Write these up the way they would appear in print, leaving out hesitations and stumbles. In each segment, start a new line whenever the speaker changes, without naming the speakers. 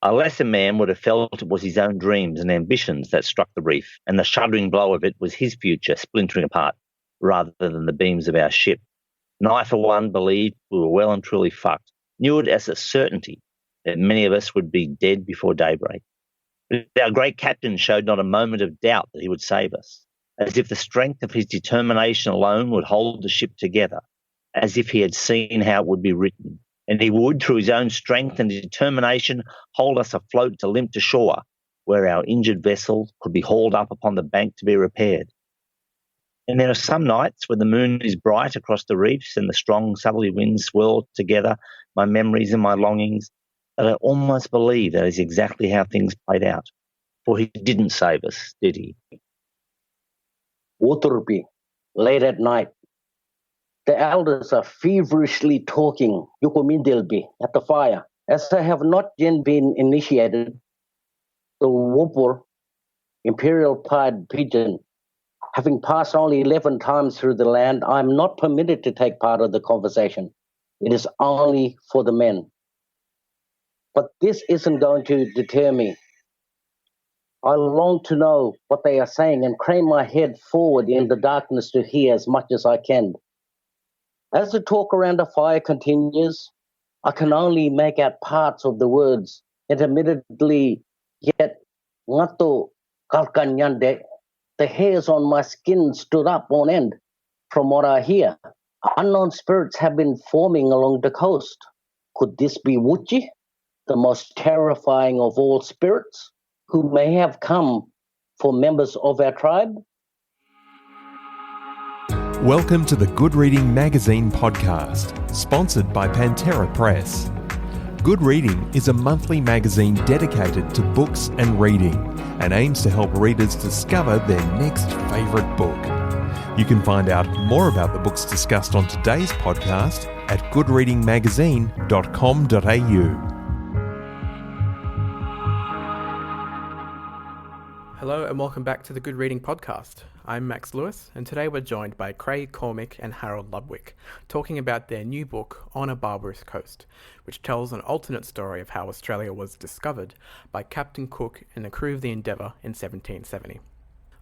A lesser man would have felt it was his own dreams and ambitions that struck the reef, and the shuddering blow of it was his future splintering apart rather than the beams of our ship. And I, for one, believed we were well and truly fucked, knew it as a certainty that many of us would be dead before daybreak. But our great captain showed not a moment of doubt that he would save us, as if the strength of his determination alone would hold the ship together, as if he had seen how it would be written, and he would, through his own strength and determination, hold us afloat to limp to shore, where our injured vessel could be hauled up upon the bank to be repaired. And there are some nights when the moon is bright across the reefs and the strong southerly winds swirl together my memories and my longings, that I almost believe that is exactly how things played out. For he didn't save us, did he?
Waterby, late at night. The elders are feverishly talking Yukomindilby at the fire. As I have not yet been initiated, the Wopur, imperial pied pigeon, having passed only 11 times through the land, I am not permitted to take part of the conversation. It is only for the men. But this isn't going to deter me. I long to know what they are saying and crane my head forward in the darkness to hear as much as I can. As the talk around the fire continues, I can only make out parts of the words, intermittently, yet ngato kalkanyande. The hairs on my skin stood up on end. From what I hear, unknown spirits have been forming along the coast. Could this be Wuchi, the most terrifying of all spirits, who may have come for members of our tribe?
Welcome to the Good Reading Magazine podcast, sponsored by Pantera Press. Good Reading is a monthly magazine dedicated to books and reading and aims to help readers discover their next favourite book. You can find out more about the books discussed on today's podcast at goodreadingmagazine.com.au.
Hello and welcome back to the Good Reading Podcast. I'm Max Lewis, and today we're joined by Craig Cormick and Harold Ludwick, talking about their new book, On a Barbarous Coast, which tells an alternate story of how Australia was discovered by Captain Cook and the crew of the Endeavour in 1770.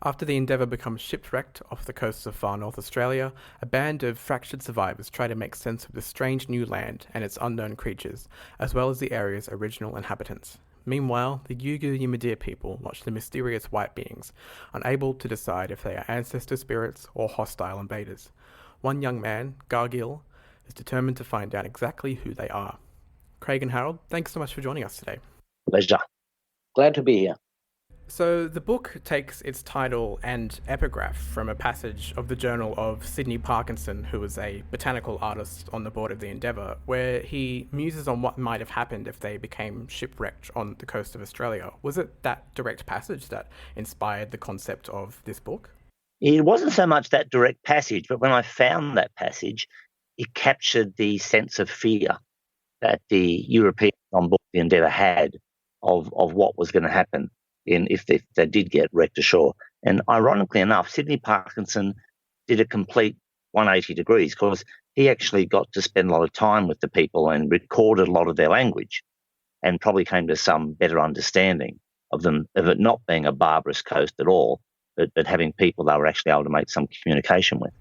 After the Endeavour becomes shipwrecked off the coasts of far North Australia, a band of fractured survivors try to make sense of the strange new land and its unknown creatures, as well as the area's original inhabitants. Meanwhile, the Yugu Yamadir people watch the mysterious white beings, unable to decide if they are ancestor spirits or hostile invaders. One young man, Gargil, is determined to find out exactly who they are. Craig and Harold, thanks so much for joining us today.
Pleasure.
Glad to be here.
So the book takes its title and epigraph from a passage of the journal of Sidney Parkinson, who was a botanical artist on the board of the Endeavour, where he muses on what might have happened if they became shipwrecked on the coast of Australia. Was it that direct passage that inspired the concept of this book?
It wasn't so much that direct passage, but when I found that passage, it captured the sense of fear that the Europeans on board the Endeavour had of what was going to happen if they did get wrecked ashore. And ironically enough, Sidney Parkinson did a complete 180 degrees because he actually got to spend a lot of time with the people and recorded a lot of their language and probably came to some better understanding of it not being a barbarous coast at all, but having people they were actually able to make some communication with.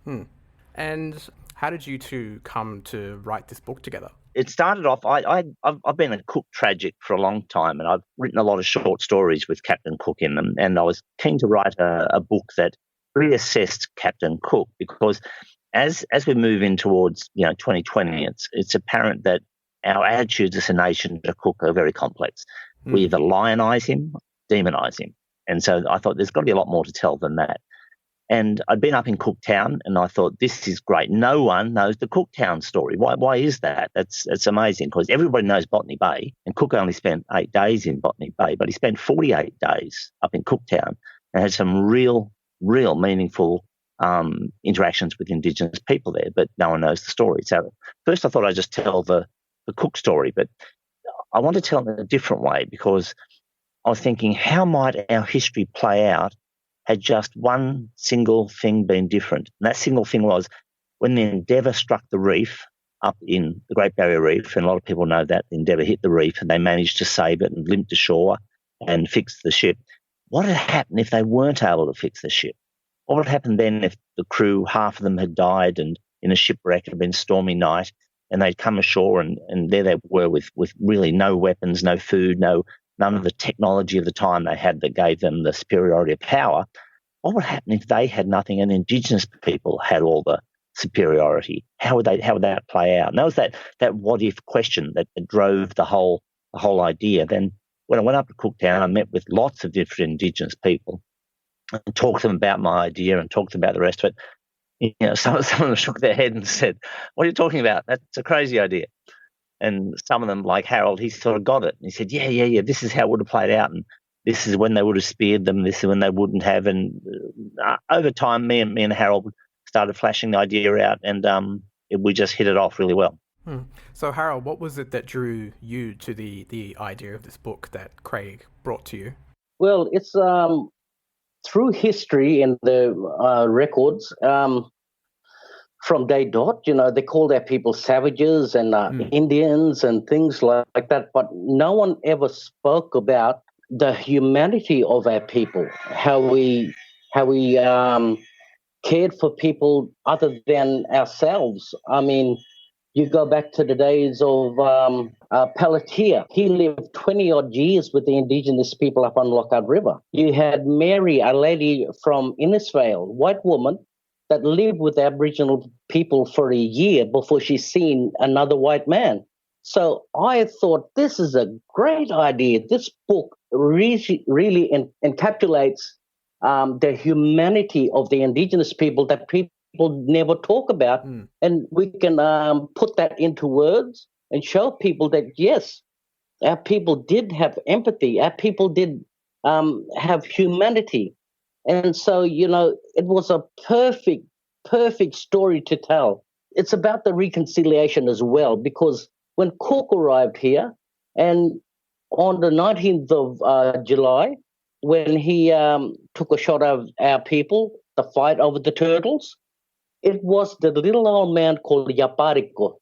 And how did you two come to write this book together?
It started off, I've been a Cook tragic for a long time, and I've written a lot of short stories with Captain Cook in them, and I was keen to write a book that reassessed Captain Cook, because as we move in towards 2020, it's apparent that our attitudes as a nation to Cook are very complex. We either lionize him, demonize him, and so I thought there's got to be a lot more to tell than that. And I'd been up in Cooktown, and I thought, this is great. No one knows the Cooktown story. Why is that? It's amazing, because everybody knows Botany Bay, and Cook only spent 8 days in Botany Bay, but he spent 48 days up in Cooktown and had some real meaningful interactions with Indigenous people there, but no one knows the story. So first I thought I'd just tell the Cook story, but I want to tell it in a different way, because I was thinking, how might our history play out had just one single thing been different? And that single thing was when the Endeavour struck the reef up in the Great Barrier Reef, and a lot of people know that the Endeavour hit the reef and they managed to save it and limped ashore and fix the ship. What had happened if they weren't able to fix the ship? What would happen then if the crew, half of them had died and in a shipwreck, it had been stormy night, and they'd come ashore and there they were with really no weapons, no food, none of the technology of the time they had that gave them the superiority of power? What would happen if they had nothing and Indigenous people had all the superiority? How would that play out? And that was that what if question that drove the whole idea. Then when I went up to Cooktown, I met with lots of different Indigenous people and talked to them about my idea and talked about the rest of it. Some of them shook their head and said, "What are you talking about? That's a crazy idea." And some of them, like Harold, he sort of got it. And he said, yeah, this is how it would have played out. And this is when they would have speared them. This is when they wouldn't have. And over time, me and Harold started flashing the idea out, and we just hit it off really well.
So, Harold, what was it that drew you to the idea of this book that Craig brought to you?
Well, it's through history and the records. From day dot, they call their people savages and Indians and things like that, but no one ever spoke about the humanity of our people, how we cared for people other than ourselves. I mean, you go back to the days of Pelletier. He lived 20-odd years with the Indigenous people up on Lockhart River. You had Mary, a lady from Innisfail, white woman, that lived with Aboriginal people for a year before she seen another white man. So I thought, this is a great idea. This book really encapsulates the humanity of the Indigenous people that people never talk about. And we can put that into words and show people that, yes, our people did have empathy. Our people did have humanity. And so, it was a perfect story to tell. It's about the reconciliation as well, because when Cook arrived here, and on the 19th of July, when he took a shot of our people, the fight over the turtles, it was the little old man called Yapariko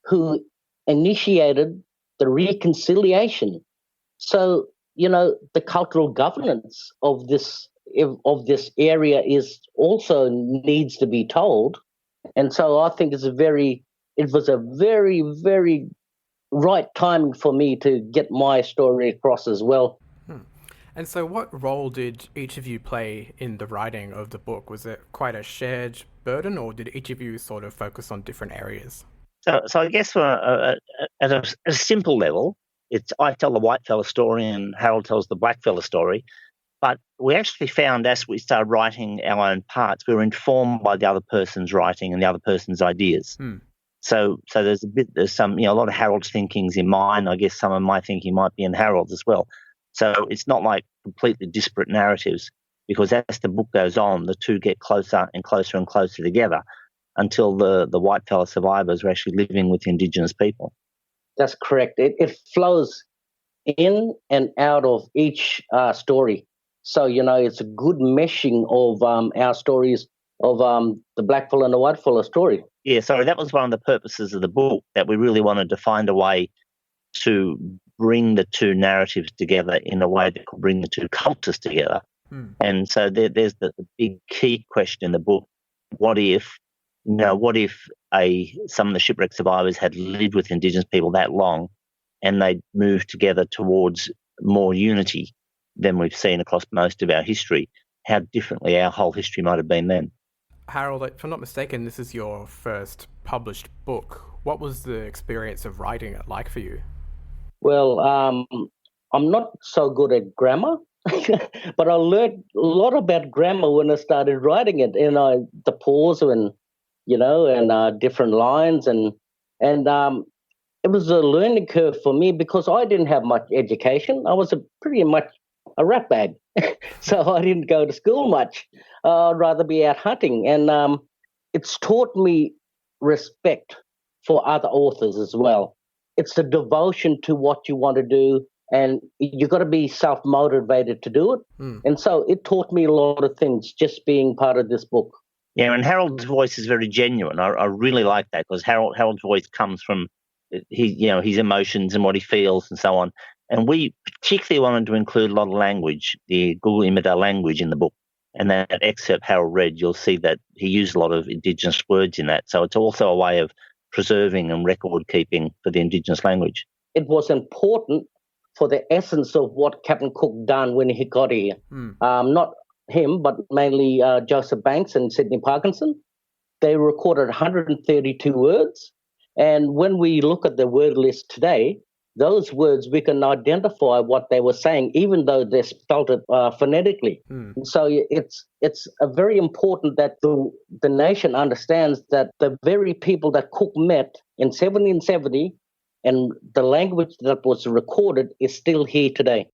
who initiated the reconciliation. So, the cultural governance of this area is also needs to be told. And so I think it was a very, very right timing for me to get my story across as well.
And so what role did each of you play in the writing of the book? Was it quite a shared burden, or did each of you sort of focus on different areas?
So I guess at a simple level, I tell the white fella story and Harold tells the black fella story. But we actually found as we started writing our own parts, we were informed by the other person's writing and the other person's ideas. So there's some, a lot of Harold's thinking's in mine. I guess some of my thinking might be in Harold's as well. So it's not like completely disparate narratives, because as the book goes on, the two get closer and closer and closer together until the white fella survivors are actually living with Indigenous people.
That's correct. It flows in and out of each story. So, it's a good meshing of our stories of the black fella and the white fella story.
Yeah, so that was one of the purposes of the book, that we really wanted to find a way to bring the two narratives together in a way that could bring the two cultures together. And so there's the big key question in the book: what if some of the shipwreck survivors had lived with Indigenous people that long, and they moved together towards more unity than we've seen across most of our history? How differently our whole history might have been then.
Harold, if I'm not mistaken, this is your first published book. What was the experience of writing it like for you?
Well, I'm not so good at grammar, but I learned a lot about grammar when I started writing it. The pause and different lines, and it was a learning curve for me because I didn't have much education. I was pretty much a rat bag, so I didn't go to school much. I'd rather be out hunting, and it's taught me respect for other authors as well. It's the devotion to what you want to do, and you've got to be self-motivated to do it. And so it taught me a lot of things just being part of this book.
Yeah, and Harold's voice is very genuine. I really like that because Harold's voice comes from his emotions and what he feels and so on. And we particularly wanted to include a lot of language, the Google Imida language in the book. And that excerpt Harold read, you'll see that he used a lot of Indigenous words in that. So it's also a way of preserving and record keeping for the Indigenous language.
It was important for the essence of what Captain Cook done when he got here. Not him, but mainly Joseph Banks and Sidney Parkinson. They recorded 132 words. And when we look at the word list today, those words, we can identify what they were saying, even though they spelled it phonetically. So it's a very important that the nation understands that the very people that Cook met in 1770 and the language that was recorded is still here today.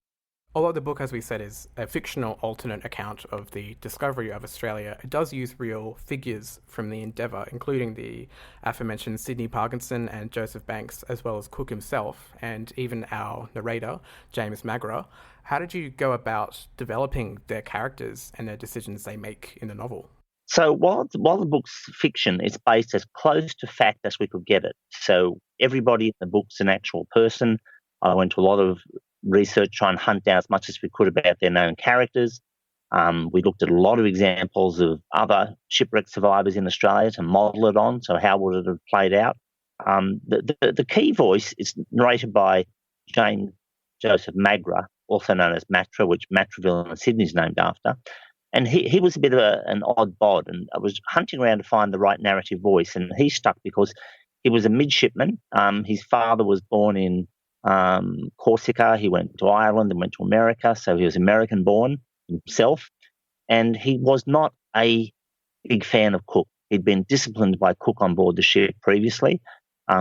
Although the book, as we said, is a fictional alternate account of the discovery of Australia, it does use real figures from the endeavour, including the aforementioned Sidney Parkinson and Joseph Banks, as well as Cook himself, and even our narrator, James Magra. How did you go about developing their characters and the decisions they make in the novel?
So while the book's fiction, it's based as close to fact as we could get it. So everybody in the book's an actual person. I went to a lot of research, try and hunt down as much as we could about their known characters. We looked at a lot of examples of other shipwreck survivors in Australia to model it on. So how would it have played out? The key voice is narrated by James Joseph Magra, also known as Matra, which Matraville in Sydney is named after. And he was a bit of an odd bod, and I was hunting around to find the right narrative voice, and he stuck because he was a midshipman. His father was born in Corsica. He went to Ireland and went to America, so he was American-born himself. And he was not a big fan of Cook. He'd been disciplined by Cook on board the ship previously.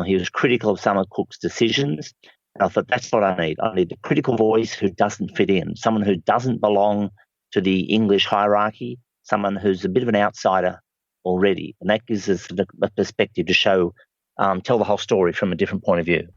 He was critical of some of Cook's decisions. And I thought, that's what I need. I need a critical voice who doesn't fit in, someone who doesn't belong to the English hierarchy, someone who's a bit of an outsider already. And that gives us a perspective to show, tell the whole story from a different point of view.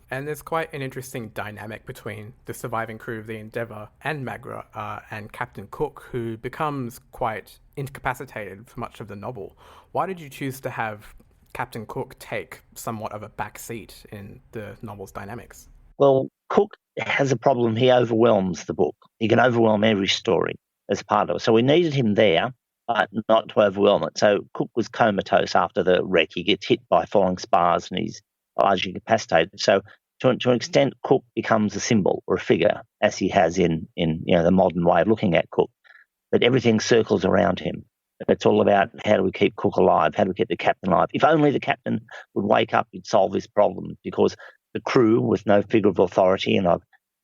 And there's quite an interesting dynamic between the surviving crew of the Endeavour and Magra and Captain Cook, who becomes quite incapacitated for much of the novel. Why did you choose to have Captain Cook take somewhat of a back seat in the novel's dynamics?
Well, Cook has a problem. He overwhelms the book. He can overwhelm every story as part of it. So we needed him there, but not to overwhelm it. So Cook was comatose after the wreck. He gets hit by falling spars and he's largely incapacitated. So to an extent, Cook becomes a symbol or a figure, as he has in the modern way of looking at Cook. But everything circles around him. It's all about how do we keep Cook alive? How do we keep the captain alive? If only the captain would wake up, he'd solve this problem, because the crew, with no figure of authority, and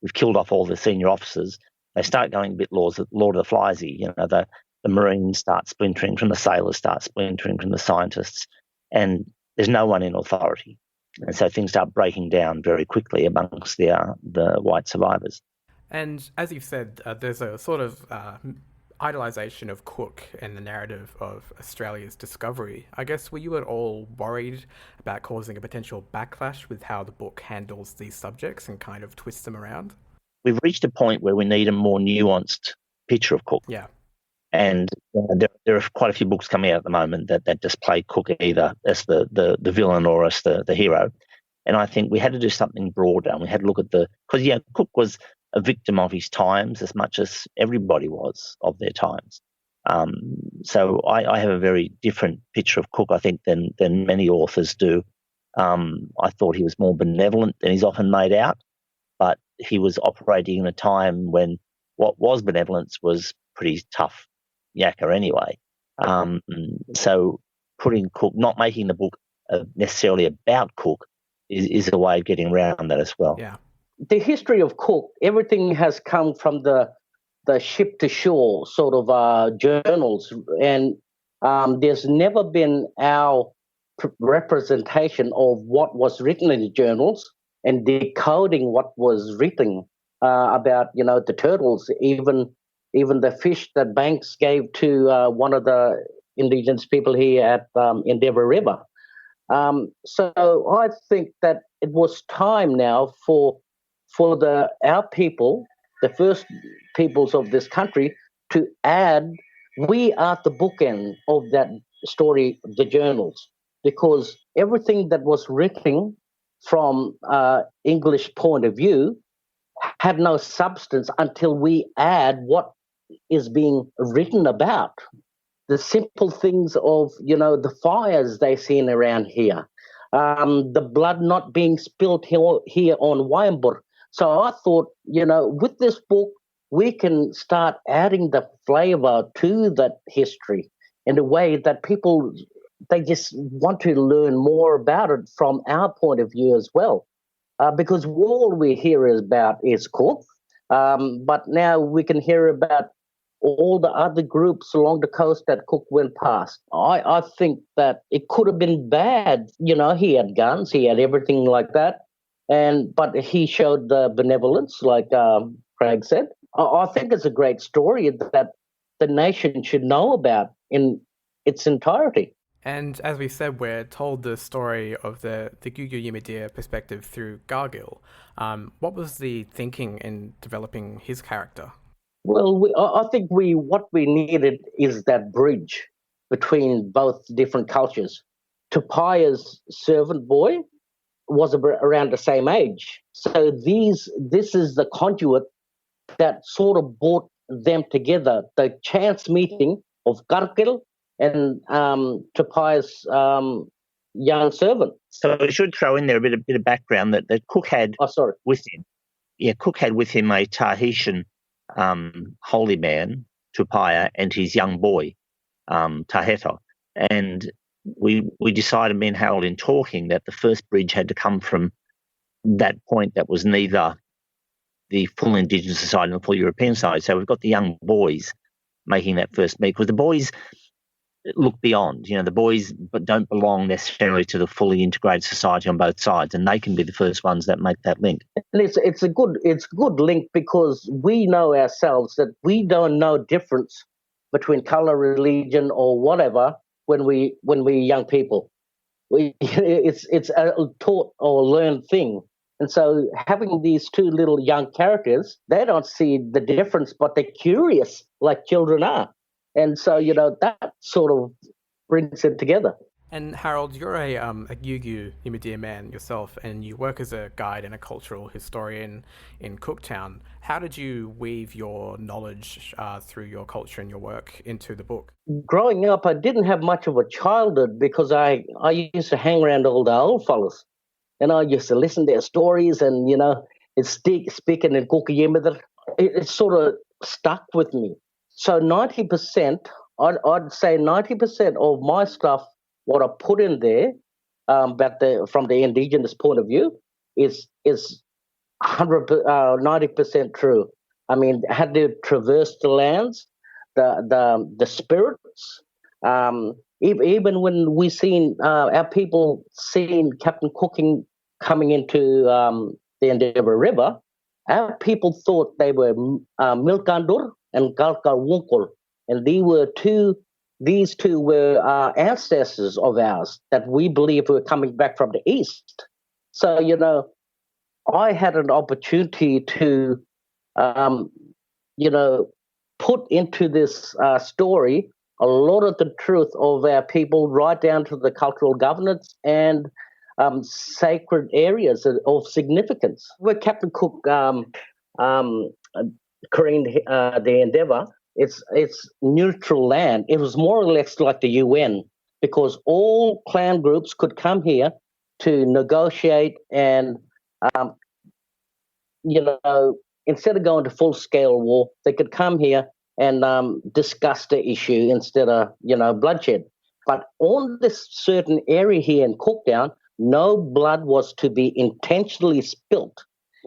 we've killed off all the senior officers, they start going a bit Lord of the Fliesy. The Marines start splintering from the sailors, start splintering from the scientists, and there's no one in authority. And so things start breaking down very quickly amongst the white survivors.
And as you've said, there's a sort of idolization of Cook and the narrative of Australia's discovery. I guess, were you at all worried about causing a potential backlash with how the book handles these subjects and kind of twists them around?
We've reached a point where we need a more nuanced picture of Cook.
Yeah.
And there are quite a few books coming out at the moment that just play Cook either as the villain or as the hero. And I think we had to do something broader, and we had to look at because Cook was a victim of his times as much as everybody was of their times. So I have a very different picture of Cook, I think, than many authors do. I thought he was more benevolent than he's often made out, but he was operating in a time when what was benevolence was pretty tough yakka anyway. So putting Cook, not making the book necessarily about Cook, is a way of getting around that as well.
Yeah.
The history of Cook, everything has come from the ship to shore sort of journals, and there's never been our representation of what was written in the journals and decoding what was written about the turtles, even the fish that Banks gave to one of the Indigenous people here at Endeavour River. So I think that it was time now for our people, the first peoples of this country, to add, we are the bookend of that story, the journals, because everything that was written from English point of view had no substance until we add what is being written about. The simple things of, the fires they seen around here, the blood not being spilled here on Waimbur. So I thought, with this book, we can start adding the flavor to that history in a way that people, they just want to learn more about it from our point of view as well. Because all we hear about is Cook, but now we can hear about all the other groups along the coast that Cook went past. I think that it could have been bad. He had guns, he had everything like that, but he showed the benevolence, like Craig said. I think it's a great story that the nation should know about in its entirety.
And as we said, we're told the story of the Gugu Yimidir perspective through Gargill. What was the thinking in developing his character?
Well, I think what we needed is that bridge between both different cultures. Tupaya's servant boy was around the same age. So this is the conduit that sort of brought them together, the chance meeting of Gargill and Tupaya's young servant.
So we should throw in there a bit of background that Cook had with him. Yeah, Cook had with him a Tahitian holy man, Tupaya, and his young boy, Taheta. And we decided, me and Harold, in talking, that the first bridge had to come from that point that was neither the full Indigenous side nor the full European side. So we've got the young boys making that first meet, because the boys look beyond. The boys don't belong necessarily to the fully integrated society on both sides, and they can be the first ones that make that link.
And it's a good link, because we know ourselves that we don't know difference between color, religion, or whatever when we're young people. It's a taught or learned thing. And so having these two little young characters, they don't see the difference, but they're curious like children are. And so, that sort of brings it together.
And Harold, you're a Gugu Yimidir man yourself, and you work as a guide and a cultural historian in Cooktown. How did you weave your knowledge through your culture and your work into the book?
Growing up, I didn't have much of a childhood, because I used to hang around all the old fellas. And I used to listen to their stories, and, it's speaking in Cook Yimidir. It sort of stuck with me. So 90%, I'd say 90% of my stuff, what I put in there, from the Indigenous point of view, is 90% true. I mean, I had to traverse the lands, the spirits. Even when we seen our people seeing Captain Cook coming into the Endeavour River, our people thought they were Milkandur and Galkalwunkul, and these two were ancestors of ours that we believe were coming back from the east. So, I had an opportunity to, put into this story a lot of the truth of our people, right down to the cultural governance and sacred areas of significance. Where Captain Cook careened the Endeavour, it's neutral land. It was more or less like the UN, because all clan groups could come here to negotiate and, instead of going to full-scale war, they could come here and discuss the issue instead of, bloodshed. But on this certain area here in Cooktown, no blood was to be intentionally spilt.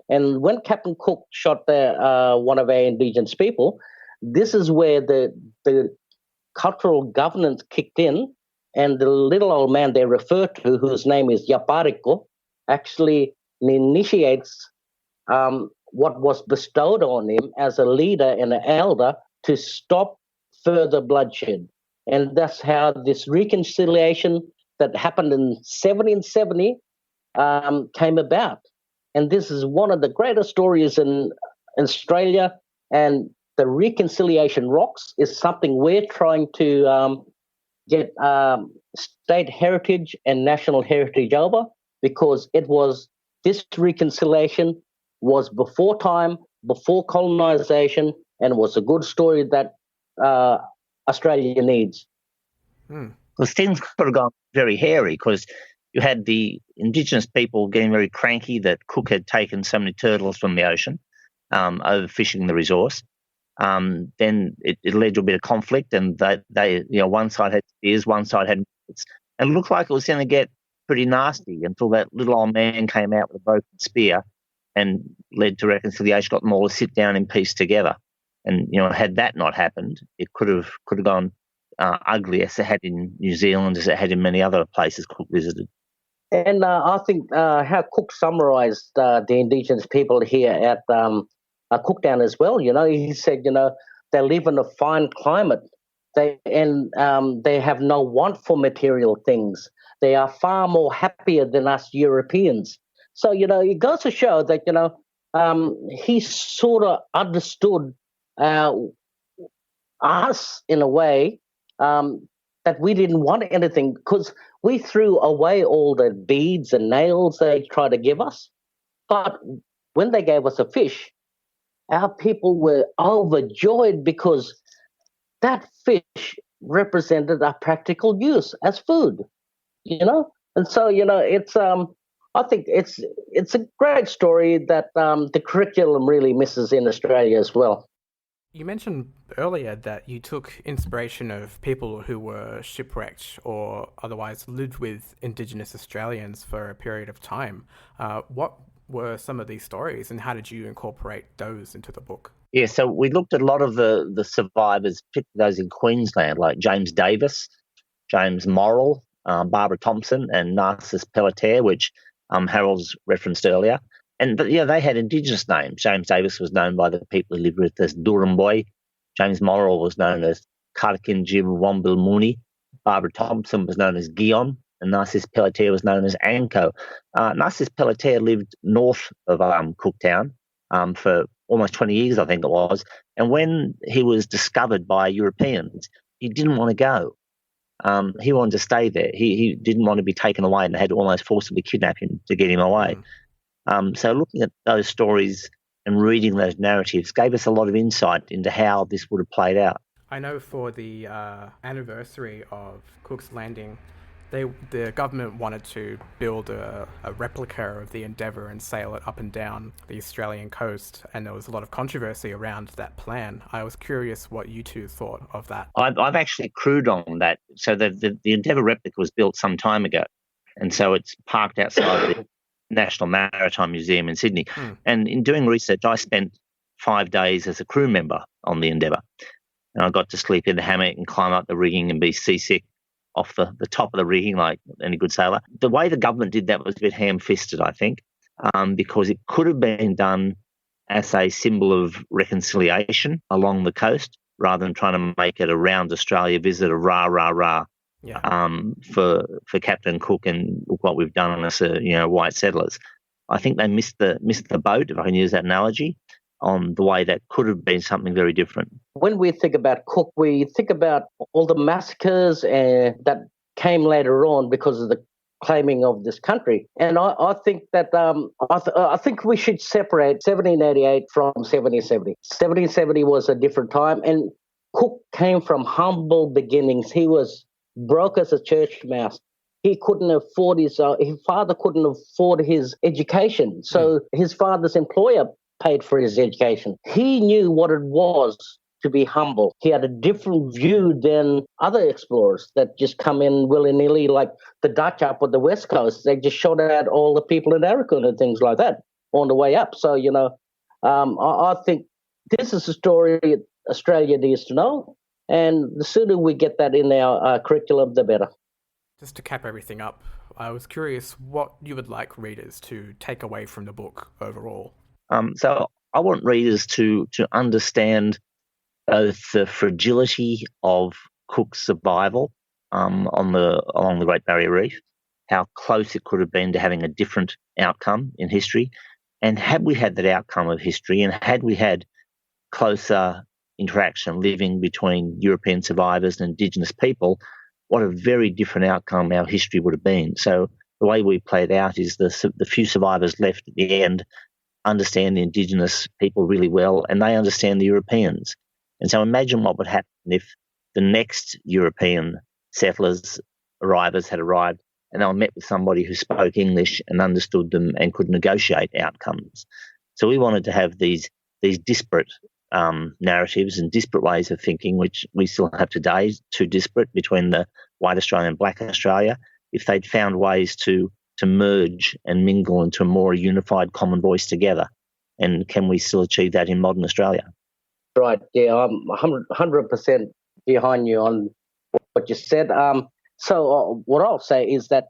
And when Captain Cook shot one of our Indigenous people, this is where the cultural governance kicked in, and the little old man they refer to, whose name is Yapariko, actually initiates what was bestowed on him as a leader and an elder to stop further bloodshed. And that's how this reconciliation that happened in 1770 came about. And this is one of the greatest stories in Australia. And the reconciliation rocks is something we're trying to get state heritage and national heritage over, because this reconciliation was before time, before colonization, and was a good story that Australia needs.
Because things could have gone very hairy, because you had the Indigenous people getting very cranky that Cook had taken so many turtles from the ocean, overfishing the resource. Then it led to a bit of conflict, and they one side had spears, one side had nets, and it looked like it was going to get pretty nasty until that little old man came out with a broken spear and led to reconciliation, got them all to sit down in peace together. And had that not happened, it could have gone ugly, as it had in New Zealand, as it had in many other places Cook visited.
And I think how Cook summarised the Indigenous people here at Cooktown as well. He said, they live in a fine climate. They have no want for material things. They are far more happier than us Europeans. So it goes to show that he sort of understood us in a way that we didn't want anything, because we threw away all the beads and nails they tried to give us. But when they gave us a fish, our people were overjoyed, because that fish represented a practical use as food, And so, it's I think it's a great story that the curriculum really misses in Australia as well.
You mentioned earlier that you took inspiration of people who were shipwrecked or otherwise lived with Indigenous Australians for a period of time. What were some of these stories, and how did you incorporate those into the book?
Yeah, so we looked at a lot of the survivors, particularly those in Queensland, like James Davis, James Morrill, Barbara Thompson, and Narcissus Pelletier, which Harold's referenced earlier. But they had Indigenous names. James Davis was known by the people who lived with as Durumboy. James Morrill was known as Karkinjib Wombil Mooney. Barbara Thompson was known as Gion, and Narcissus Pelletier was known as Anko. Narcissus Pelletier lived north of Cooktown for almost 20 years, I think it was. And when he was discovered by Europeans, he didn't want to go. He wanted to stay there. He didn't want to be taken away, and they had to almost forcibly kidnap him to get him away. So looking at those stories and reading those narratives gave us a lot of insight into how this would have played out.
I know for the anniversary of Cook's Landing, the government wanted to build a replica of the Endeavour and sail it up and down the Australian coast, and there was a lot of controversy around that plan. I was curious what you two thought of that.
I've actually crewed on that. So the Endeavour replica was built some time ago, and so it's parked outside the National Maritime Museum in Sydney. And in doing research, I spent 5 days as a crew member on the Endeavour, and I got to sleep in the hammock and climb up the rigging and be seasick off the top of the rigging like any good sailor. The way the government did that was a bit ham-fisted, I think, because it could have been done as a symbol of reconciliation along the coast rather than trying to make it a round Australia visit of rah, rah, rah. For Captain Cook and what we've done as white settlers. I think they missed the boat, if I can use that analogy, on the way that could have been something very different.
When we think about Cook, we think about all the massacres that came later on because of the claiming of this country. And I think that I think we should separate 1788 from 1770. 1770 was a different time, and Cook came from humble beginnings. He was broke as a church mouse. He couldn't afford his father couldn't afford his education, so his father's employer paid for his education. He knew what it was to be humble. He had a different view than other explorers that just come in willy-nilly, like the Dutch up on the West Coast. They just shot at all the people in Arakan and things like that on the way up. So, I think this is a story Australia needs to know. And the sooner we get that in our curriculum, the better.
Just to cap everything up, I was curious what you would like readers to take away from the book overall.
So I want readers to understand both the fragility of Cook's survival along the Great Barrier Reef, how close it could have been to having a different outcome in history, and had we had that outcome of history, and had we had closer interaction living between European survivors and Indigenous people, what a very different outcome our history would have been. So the way we played out is the few survivors left at the end understand the Indigenous people really well, and they understand the Europeans. And so imagine what would happen if the next European settlers, arrivers had arrived and they were met with somebody who spoke English and understood them and could negotiate outcomes. So we wanted to have these disparate narratives and disparate ways of thinking, which we still have today, too disparate between the white Australia and black Australia. If they'd found ways to merge and mingle into a more unified common voice together, and can we still achieve that in modern Australia?
Right, yeah, I'm 100% behind you on what you said. So what I'll say is that,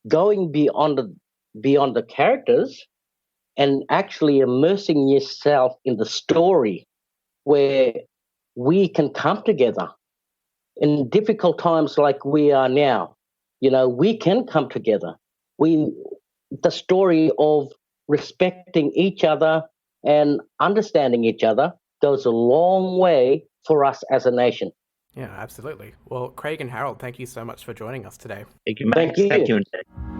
going beyond the characters and actually immersing yourself in the story where we can come together in difficult times like we are now. We can come together. The story of respecting each other and understanding each other goes a long way for us as a nation.
Yeah, absolutely. Well, Craig and Harold, thank you so much for joining us today.
Thank you, Max.
Thank you.
Thank you.